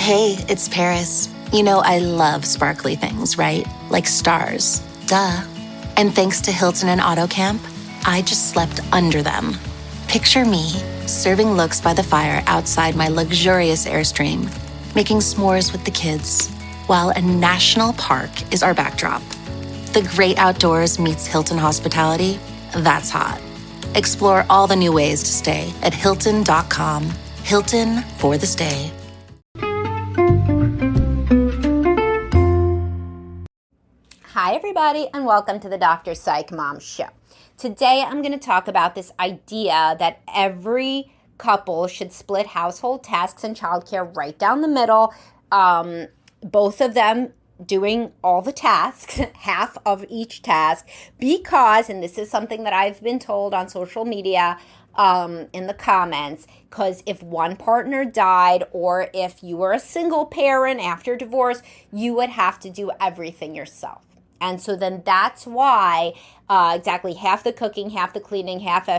Hey, it's Paris. You know I love sparkly things, right? Like stars. Duh. And thanks to Hilton and AutoCamp, I just slept under them. Picture me, serving looks by the fire outside my luxurious Airstream, making s'mores with the kids, while a national park is our backdrop. The great outdoors meets Hilton hospitality. That's hot. Explore all the new ways to stay at Hilton.com. Hilton for the stay. Hi, everybody, and welcome to the Dr. Psych Mom Show. Today, I'm going to talk about this idea that every couple should split household tasks and childcare right down the middle, both of them doing all the tasks, half of each task, because, and this is something that I've been told on social media in the comments, because if one partner died or if you were a single parent after divorce, you would have to do everything yourself. And so then that's why exactly half the cooking, half the cleaning, half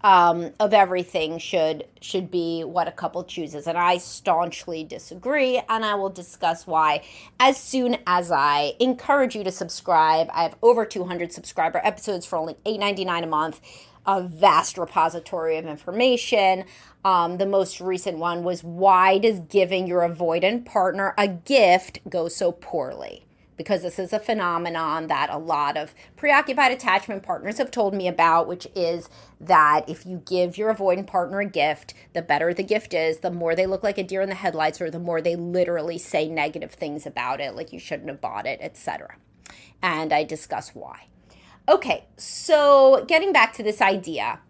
of everything should be what a couple chooses. And I staunchly disagree, and I will discuss why as soon as I encourage you to subscribe. I have over 200 subscriber episodes for only $8.99 a month, a vast repository of information. The most recent one was, why does giving your avoidant partner a gift go so poorly? Because this is a phenomenon that a lot of preoccupied attachment partners have told me about, which is that if you give your avoidant partner a gift, the better the gift is, the more they look like a deer in the headlights, or the more they literally say negative things about it, like you shouldn't have bought it, etc. And I discuss why. Okay, so getting back to this idea,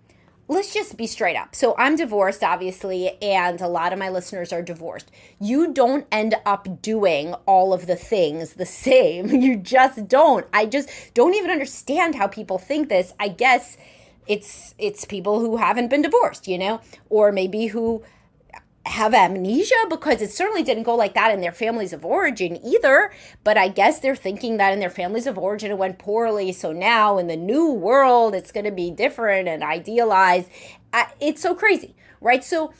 let's just be straight up. So I'm divorced, obviously, and a lot of my listeners are divorced. You don't end up doing all of the things the same. You just don't. I just don't even understand how people think this. I guess it's people who haven't been divorced, or maybe who have amnesia, because it certainly didn't go like that in their families of origin either. But I guess they're thinking that in their families of origin it went poorly, so now in the new world it's going to be different and idealized. It's so crazy, right? So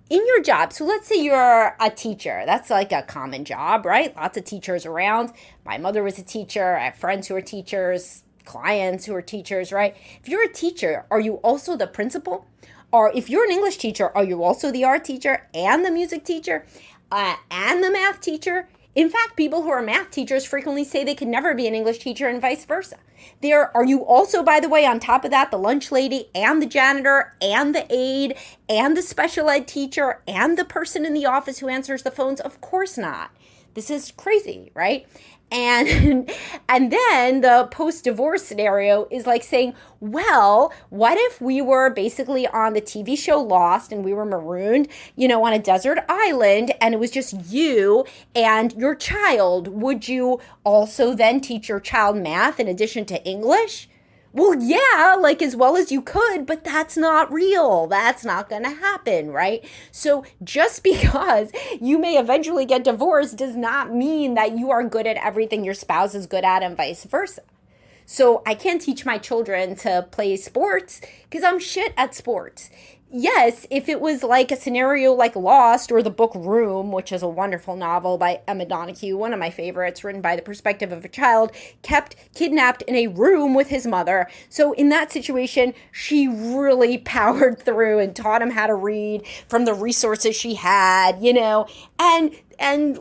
in your job, so let's say you're a teacher. That's like a common job, right? Lots of teachers around. My mother was a teacher. I have friends who are teachers, clients who are teachers, right? If you're a teacher, are you also the principal? Or if you're an English teacher, are you also the art teacher and the music teacher and the math teacher? In fact, people who are math teachers frequently say they can never be an English teacher and vice versa. Are you also, by the way, on top of that, the lunch lady and the janitor and the aide and the special ed teacher and the person in the office who answers the phones? Of course not. This is crazy, right? And then the post-divorce scenario is like saying, well, what if we were basically on the TV show Lost and we were marooned, on a desert island, and it was just you and your child? Would you also then teach your child math in addition to English? Well, yeah, as well as you could, but that's not real. That's not going to happen, right? So just because you may eventually get divorced does not mean that you are good at everything your spouse is good at and vice versa. So I can't teach my children to play sports because I'm shit at sports. Yes, if it was like a scenario like Lost or the book Room, which is a wonderful novel by Emma Donoghue, one of my favorites, written by the perspective of a child kept kidnapped in a room with his mother. So in that situation, she really powered through and taught him how to read from the resources she had, and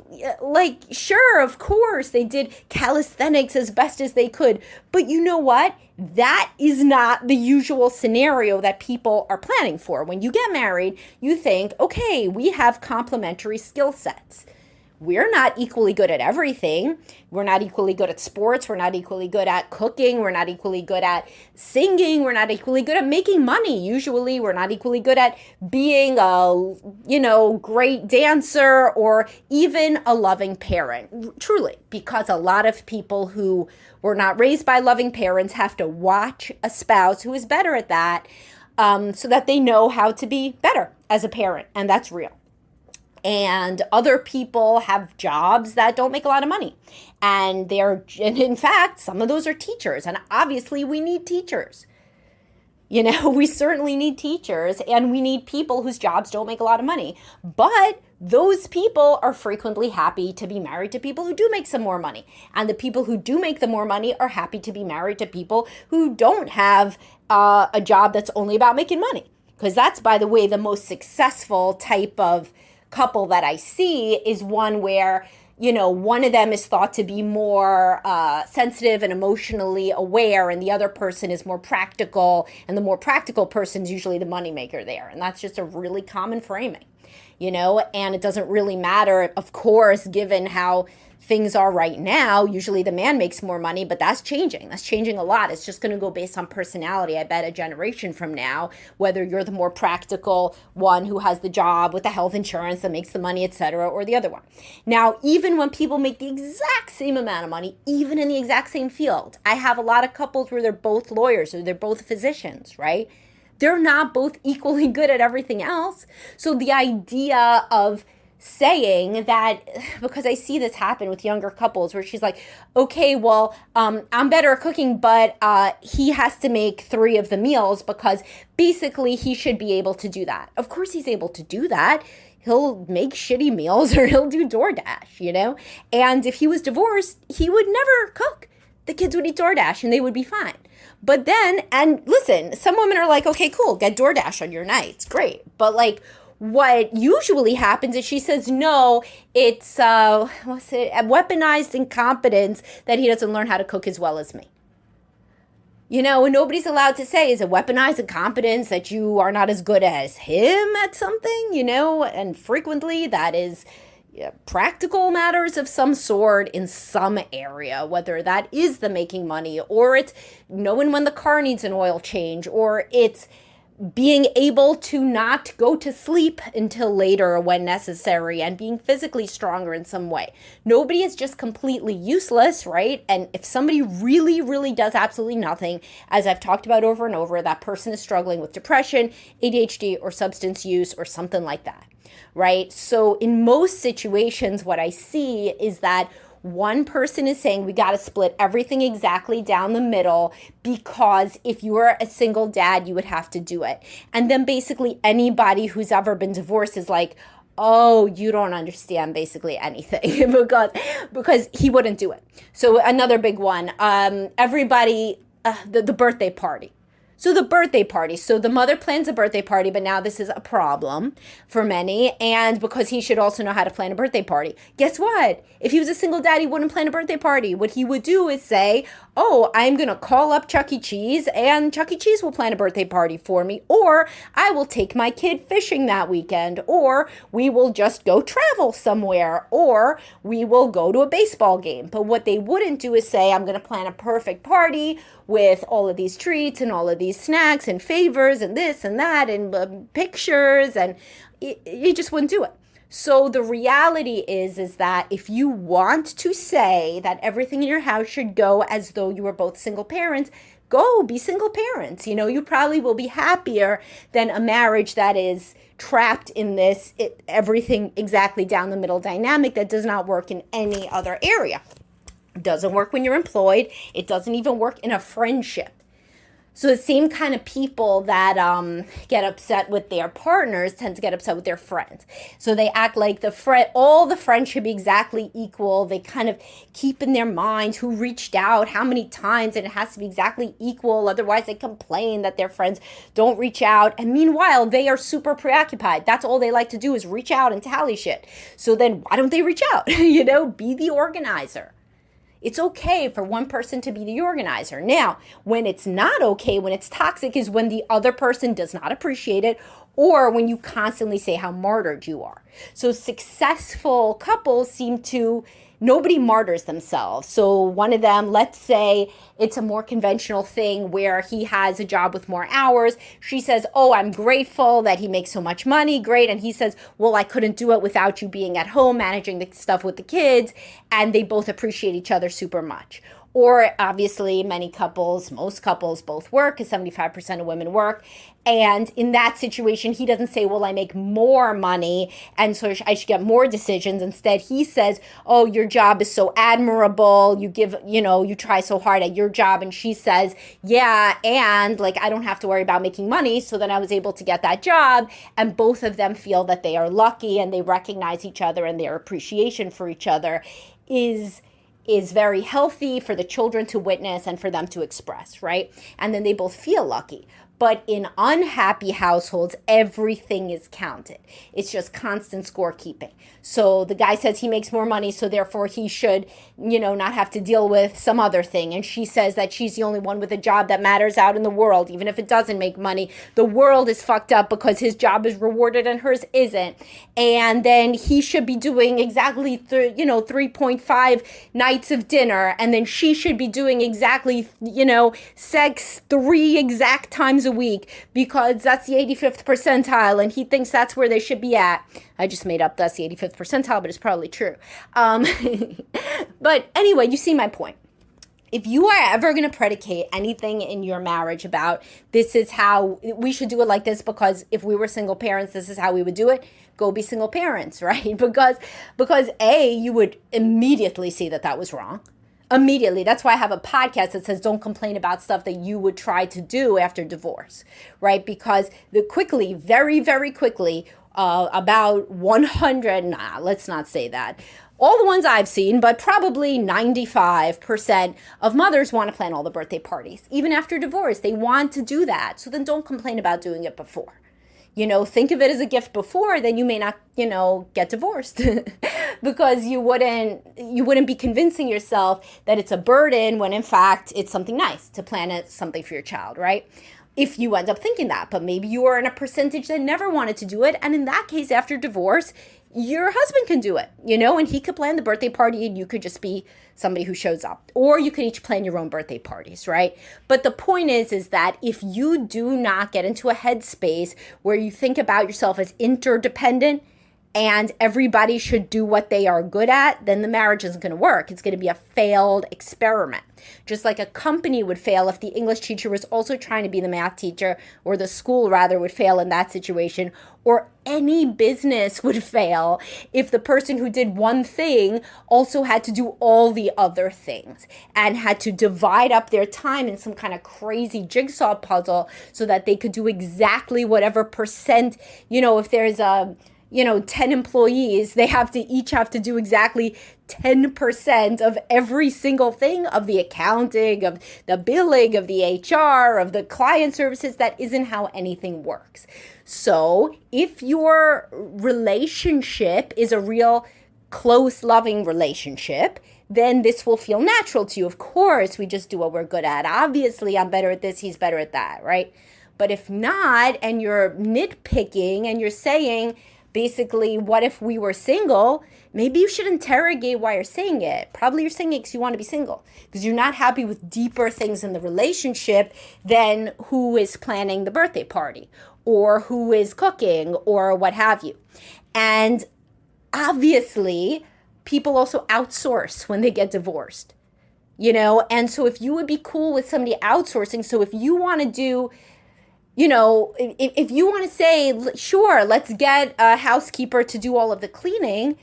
sure, of course, they did calisthenics as best as they could. But you know what? That is not the usual scenario that people are planning for. When you get married, you think, okay, we have complementary skill sets. We're not equally good at everything. We're not equally good at sports. We're not equally good at cooking. We're not equally good at singing. We're not equally good at making money. Usually, we're not equally good at being a, great dancer or even a loving parent. Truly, because a lot of people who were not raised by loving parents have to watch a spouse who is better at that, so that they know how to be better as a parent. And that's real. And other people have jobs that don't make a lot of money. And in fact, some of those are teachers. And obviously we need teachers. We certainly need teachers, and we need people whose jobs don't make a lot of money. But those people are frequently happy to be married to people who do make some more money. And the people who do make the more money are happy to be married to people who don't have a job that's only about making money. Because that's, by the way, the most successful type of couple that I see is one where, one of them is thought to be more sensitive and emotionally aware, and the other person is more practical, and the more practical person is usually the moneymaker there. And that's just a really common framing, and it doesn't really matter, of course, given how things are right now. Usually the man makes more money, but that's changing. That's changing a lot. It's just going to go based on personality. I bet a generation from now, whether you're the more practical one who has the job with the health insurance that makes the money, etc., or the other one. Now, even when people make the exact same amount of money, even in the exact same field, I have a lot of couples where they're both lawyers or they're both physicians, right? They're not both equally good at everything else. So the idea of saying that, because I see this happen with younger couples where she's like, okay, well, I'm better at cooking, but he has to make 3 of the meals because basically he should be able to do that. Of course he's able to do that. He'll make shitty meals or he'll do DoorDash, And if he was divorced, he would never cook. The kids would eat DoorDash and they would be fine. But then, and listen, some women are like, okay, cool, get DoorDash on your nights. Great. But what usually happens is she says, no, it's weaponized incompetence that he doesn't learn how to cook as well as me. And nobody's allowed to say, is it weaponized incompetence that you are not as good as him at something, and frequently that is practical matters of some sort in some area, whether that is the making money or it's knowing when the car needs an oil change or it's being able to not go to sleep until later when necessary and being physically stronger in some way. Nobody is just completely useless, right? And if somebody really, really does absolutely nothing, as I've talked about over and over, that person is struggling with depression, ADHD, or substance use or something like that, right? So in most situations, what I see is that one person is saying we got to split everything exactly down the middle because if you were a single dad, you would have to do it. And then basically anybody who's ever been divorced is like, oh, you don't understand basically anything because he wouldn't do it. So another big one, everybody, the birthday party. So the birthday party. So the mother plans a birthday party, but now this is a problem for many. And because he should also know how to plan a birthday party. Guess what? If he was a single dad, he wouldn't plan a birthday party. What he would do is say, oh, I'm going to call up Chuck E. Cheese and Chuck E. Cheese will plan a birthday party for me. Or I will take my kid fishing that weekend. Or we will just go travel somewhere. Or we will go to a baseball game. But what they wouldn't do is say, I'm going to plan a perfect party with all of these treats and all of these snacks and favors and this and that and pictures, and you just wouldn't do it. So the reality is that if you want to say that everything in your house should go as though you were both single parents, go be single parents. You probably will be happier than a marriage that is trapped in this everything exactly down the middle dynamic that does not work in any other area. It doesn't work when you're employed. It doesn't even work in a friendship. So the same kind of people that get upset with their partners tend to get upset with their friends. So they act like all the friends should be exactly equal. They kind of keep in their minds who reached out, how many times, and it has to be exactly equal. Otherwise, they complain that their friends don't reach out. And meanwhile, they are super preoccupied. That's all they like to do is reach out and tally shit. So then why don't they reach out? Be the organizer. It's okay for one person to be the organizer. Now, when it's not okay, when it's toxic, is when the other person does not appreciate it or when you constantly say how martyred you are. So successful couples nobody martyrs themselves. So one of them, let's say it's a more conventional thing where he has a job with more hours. She says, oh, I'm grateful that he makes so much money. Great. And he says, well, I couldn't do it without you being at home, managing the stuff with the kids. And they both appreciate each other super much. Or obviously many couples, most couples both work, because 75% of women work. And in that situation, he doesn't say, well, I make more money and so I should get more decisions. Instead, he says, oh, your job is so admirable. You give, you try so hard at your job. And she says, yeah, and like, I don't have to worry about making money. So then I was able to get that job. And both of them feel that they are lucky and they recognize each other, and their appreciation for each other is very healthy for the children to witness and for them to express, right? And then they both feel lucky. But in unhappy households, everything is counted. It's just constant scorekeeping. So the guy says he makes more money, so therefore he should, not have to deal with some other thing. And she says that she's the only one with a job that matters out in the world, even if it doesn't make money. The world is fucked up because his job is rewarded and hers isn't. And then he should be doing exactly, 3.5 nights of dinner. And then she should be doing exactly, sex 3 exact times a week, because that's the 85th percentile and he thinks that's where they should be at. I just made up that's the 85th percentile, but it's probably true. But anyway, you see my point. If you are ever going to predicate anything in your marriage about this is how we should do it like this, because if we were single parents, this is how we would do it, go be single parents, right? Because A, you would immediately see that was wrong. Immediately. That's why I have a podcast that says don't complain about stuff that you would try to do after divorce, right? Because very, very quickly, about 100, let's not say that. All the ones I've seen, but probably 95% of mothers want to plan all the birthday parties. Even after divorce, they want to do that. So then don't complain about doing it before. Think of it as a gift before, then you may not, get divorced because you wouldn't be convincing yourself that it's a burden when in fact it's something nice to plan something for your child, right? If you end up thinking that, but maybe you are in a percentage that never wanted to do it. And in that case, after divorce, your husband can do it, and he could plan the birthday party and you could just be somebody who shows up, or you could each plan your own birthday parties, right? But the point is that if you do not get into a headspace where you think about yourself as interdependent and everybody should do what they are good at, then the marriage isn't going to work. It's going to be a failed experiment. Just like a company would fail if the English teacher was also trying to be the math teacher, or the school rather would fail in that situation, or any business would fail if the person who did one thing also had to do all the other things and had to divide up their time in some kind of crazy jigsaw puzzle so that they could do exactly whatever percent, if there's 10 employees, they each have to do exactly 10% of every single thing, of the accounting, of the billing, of the HR, of the client services. That isn't how anything works. So if your relationship is a real close, loving relationship, then this will feel natural to you. Of course, we just do what we're good at. Obviously, I'm better at this, he's better at that, right? But if not, and you're nitpicking and you're saying, basically, what if we were single? Maybe you should interrogate why you're saying it. Probably you're saying it because you want to be single, because you're not happy with deeper things in the relationship than who is planning the birthday party or who is cooking or what have you. And obviously, people also outsource when they get divorced, and so if you would be cool with somebody outsourcing, so if you want to do, if you want to say, sure, let's get a housekeeper to do all of the cleaning,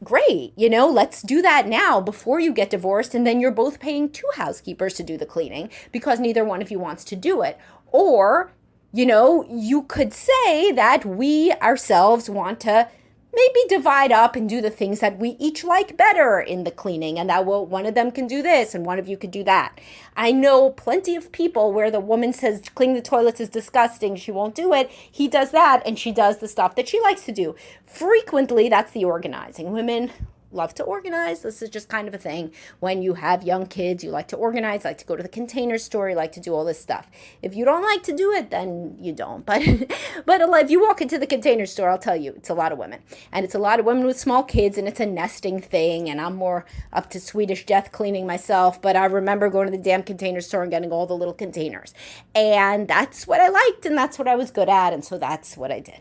great, let's do that now before you get divorced. And then you're both paying 2 housekeepers to do the cleaning because neither one of you wants to do it. Or, you could say that we ourselves want to maybe divide up and do the things that we each like better in the cleaning, and that one of them can do this and one of you could do that. I know plenty of people where the woman says cleaning the toilets is disgusting, she won't do it. He does that and she does the stuff that she likes to do. Frequently, that's the organizing. Women love to organize. This is just kind of a thing. When you have young kids, you like to organize, like to go to the Container Store, you like to do all this stuff. If you don't like to do it, then you don't. But if you walk into the Container Store, I'll tell you, it's a lot of women. And it's a lot of women with small kids, and it's a nesting thing. And I'm more up to Swedish death cleaning myself. But I remember going to the damn Container Store and getting all the little containers. And that's what I liked, and that's what I was good at. And so that's what I did.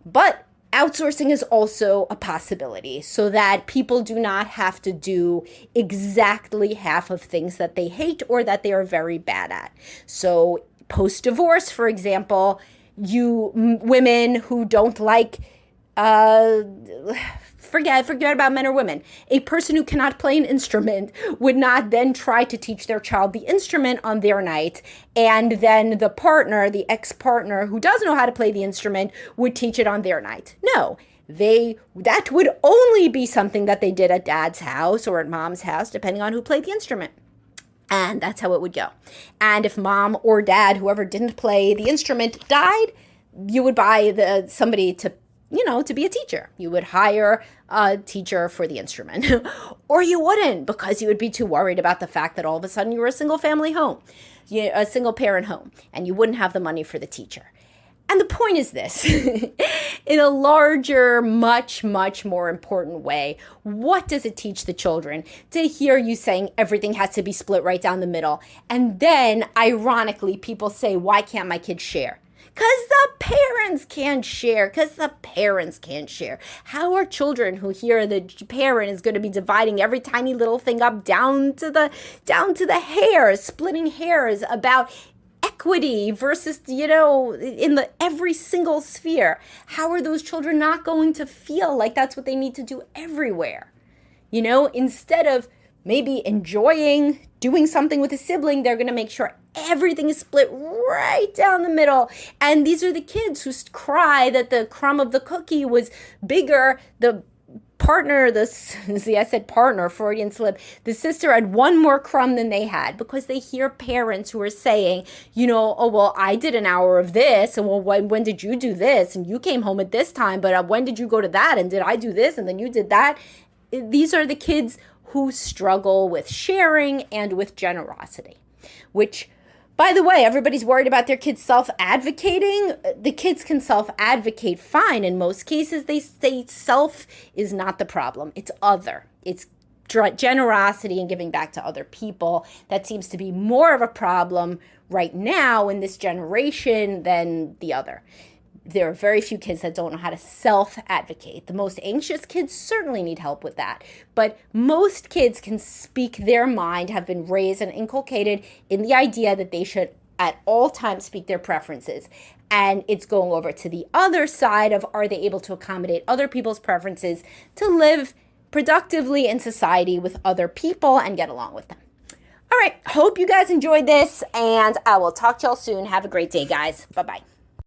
But Outsourcing is also a possibility so that people do not have to do exactly half of things that they hate or that they are very bad at. So post-divorce, for example, women who don't like, forget about men or women. A person who cannot play an instrument would not then try to teach their child the instrument on their night, and then the partner, the ex-partner who does know how to play the instrument, would teach it on their night. No, that would only be something that they did at dad's house or at mom's house, depending on who played the instrument. And that's how it would go. And if mom or dad, whoever didn't play the instrument, died, you would buy somebody to be a teacher. You would hire a teacher for the instrument. Or you wouldn't, because you would be too worried about the fact that all of a sudden you were a single family home, a single parent home, and you wouldn't have the money for the teacher. And the point is this, in a larger, much, much more important way, what does it teach the children to hear you saying everything has to be split right down the middle? And then, ironically, people say, why can't my kids share? Because the parents can't share. How are children who hear the parent is going to be dividing every tiny little thing up down to the hairs, splitting hairs about equity versus, in every single sphere? How are those children not going to feel like that's what they need to do everywhere? Instead of maybe enjoying doing something with a sibling, they're going to make sure everything is split right down the middle. And these are the kids who cry that the crumb of the cookie was bigger. The partner, I said partner, Freudian slip. The sister had one more crumb than they had, because they hear parents who are saying, oh, well, I did an hour of this. And well, when did you do this? And you came home at this time, but when did you go to that? And did I do this? And then you did that. These are the kids who struggle with sharing and with generosity, which, by the way, everybody's worried about their kids self-advocating. The kids can self-advocate fine. In most cases, they say self is not the problem. It's other. It's generosity and giving back to other people that seems to be more of a problem right now in this generation than the other. There are very few kids that don't know how to self-advocate. The most anxious kids certainly need help with that. But most kids can speak their mind, have been raised and inculcated in the idea that they should at all times speak their preferences. And it's going over to the other side of, are they able to accommodate other people's preferences to live productively in society with other people and get along with them? All right, hope you guys enjoyed this, and I will talk to y'all soon. Have a great day, guys. Bye-bye.